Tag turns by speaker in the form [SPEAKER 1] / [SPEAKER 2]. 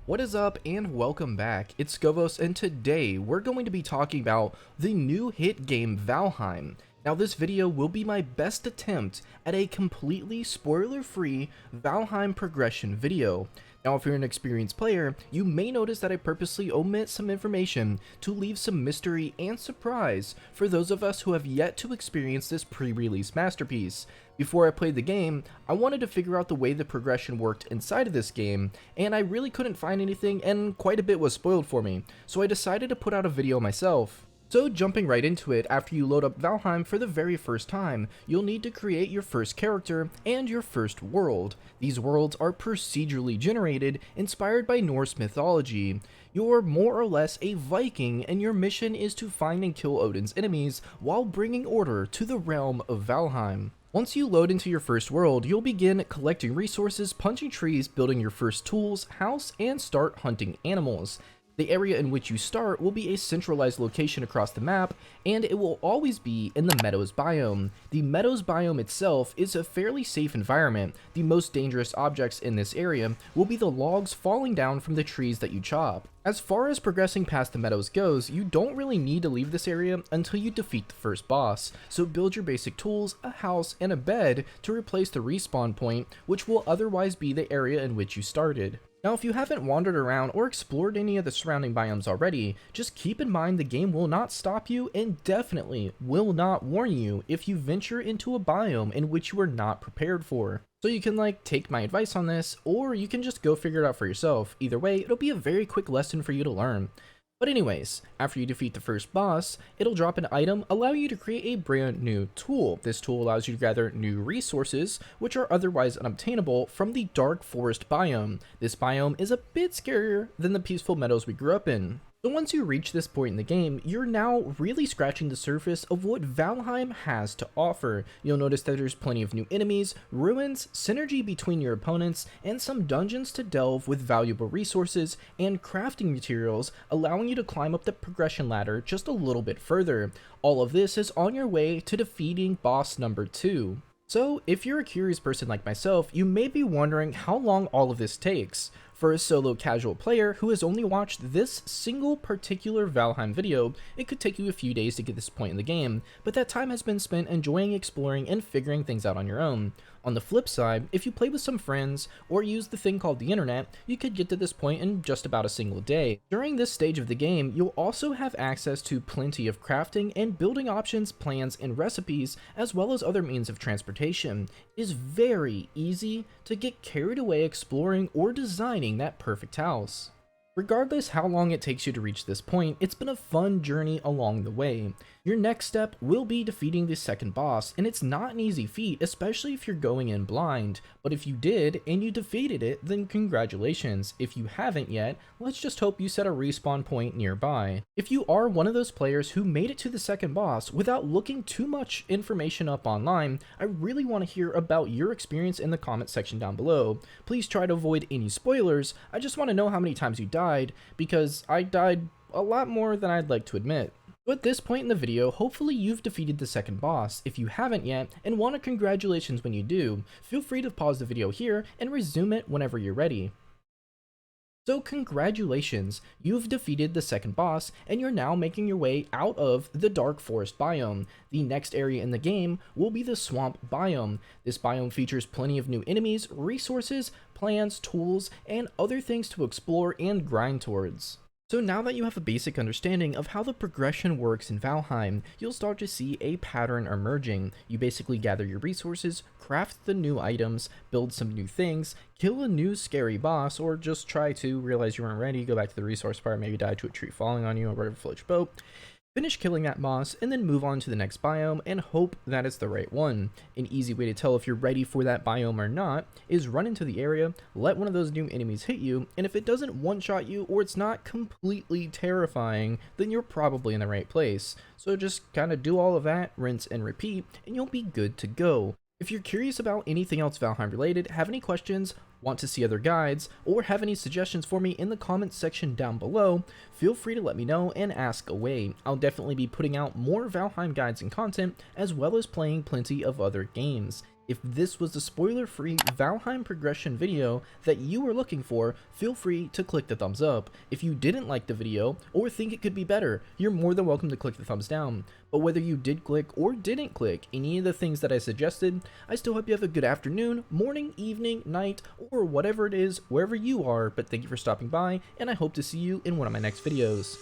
[SPEAKER 1] What is up and welcome back, it's Scovos, and today we're going to be talking about the new hit game Valheim. Now this video will be my best attempt at a completely spoiler-free Valheim progression video. Now if you're an experienced player, you may notice that I purposely omit some information to leave some mystery and surprise for those of us who have yet to experience this pre-release masterpiece. Before I played the game, I wanted to figure out the way the progression worked inside of this game, and I really couldn't find anything and quite a bit was spoiled for me, so I decided to put out a video myself. So jumping right into it, after you load up Valheim for the very first time, you'll need to create your first character and your first world. These worlds are procedurally generated, inspired by Norse mythology. You're more or less a Viking, and your mission is to find and kill Odin's enemies while bringing order to the realm of Valheim. Once you load into your first world, you'll begin collecting resources, punching trees, building your first tools, house, and start hunting animals. The area in which you start will be a centralized location across the map, and it will always be in the Meadows biome. The Meadows biome itself is a fairly safe environment. The most dangerous objects in this area will be the logs falling down from the trees that you chop. As far as progressing past the Meadows goes, you don't really need to leave this area until you defeat the first boss, so build your basic tools, a house, and a bed to replace the respawn point, which will otherwise be the area in which you started. Now if you haven't wandered around or explored any of the surrounding biomes already, just keep in mind the game will not stop you and definitely will not warn you if you venture into a biome in which you are not prepared for. So you can take my advice on this, or you can just go figure it out for yourself. Either way, it'll be a very quick lesson for you to learn. But anyways, after you defeat the first boss, it'll drop an item allowing you to create a brand new tool. This tool allows you to gather new resources, which are otherwise unobtainable from the dark forest biome. This biome is a bit scarier than the peaceful meadows we grew up in. So once you reach this point in the game, you're now really scratching the surface of what Valheim has to offer. You'll notice that there's plenty of new enemies, ruins, synergy between your opponents, and some dungeons to delve with valuable resources and crafting materials, allowing you to climb up the progression ladder just a little bit further. All of this is on your way to defeating boss number 2. So, if you're a curious person like myself, you may be wondering how long all of this takes. For a solo casual player who has only watched this single particular Valheim video, it could take you a few days to get this point in the game, but that time has been spent enjoying, exploring, and figuring things out on your own. On the flip side, if you play with some friends or use the thing called the internet, you could get to this point in just about a single day. During this stage of the game, you'll also have access to plenty of crafting and building options, plans, and recipes, as well as other means of transportation. It is very easy to get carried away exploring or designing that perfect house. Regardless how long it takes you to reach this point, it's been a fun journey along the way. Your next step will be defeating the second boss, and it's not an easy feat, especially if you're going in blind. But if you did, and you defeated it, then congratulations. If you haven't yet, let's just hope you set a respawn point nearby. If you are one of those players who made it to the second boss without looking too much information up online, I really want to hear about your experience in the comment section down below. Please try to avoid any spoilers. I just want to know how many times you died, because I died a lot more than I'd like to admit. So at this point in the video, hopefully you've defeated the second boss. If you haven't yet, and want a congratulations when you do, feel free to pause the video here and resume it whenever you're ready. So congratulations, you've defeated the second boss, and you're now making your way out of the dark forest biome. The next area in the game will be the swamp biome. This biome features plenty of new enemies, resources, plans, tools, and other things to explore and grind towards. So now that you have a basic understanding of how the progression works in Valheim, you'll start to see a pattern emerging. You basically gather your resources, craft the new items, build some new things, kill a new scary boss, or just try to realize you weren't ready, go back to the resource part, maybe die to a tree falling on you or whatever, float your boat. Finish killing that boss, and then move on to the next biome and hope that it's the right one. An easy way to tell if you're ready for that biome or not is run into the area, let one of those new enemies hit you, and if it doesn't one-shot you or it's not completely terrifying, then you're probably in the right place. So just kind of do all of that, rinse and repeat, and you'll be good to go. If you're curious about anything else Valheim related, have any questions, want to see other guides, or have any suggestions for me in the comments section down below, feel free to let me know and ask away. I'll definitely be putting out more Valheim guides and content, as well as playing plenty of other games. If this was the spoiler-free Valheim progression video that you were looking for, feel free to click the thumbs up. If you didn't like the video or think it could be better, you're more than welcome to click the thumbs down. But whether you did click or didn't click any of the things that I suggested, I still hope you have a good afternoon, morning, evening, night, or whatever it is, wherever you are. But thank you for stopping by, and I hope to see you in one of my next videos.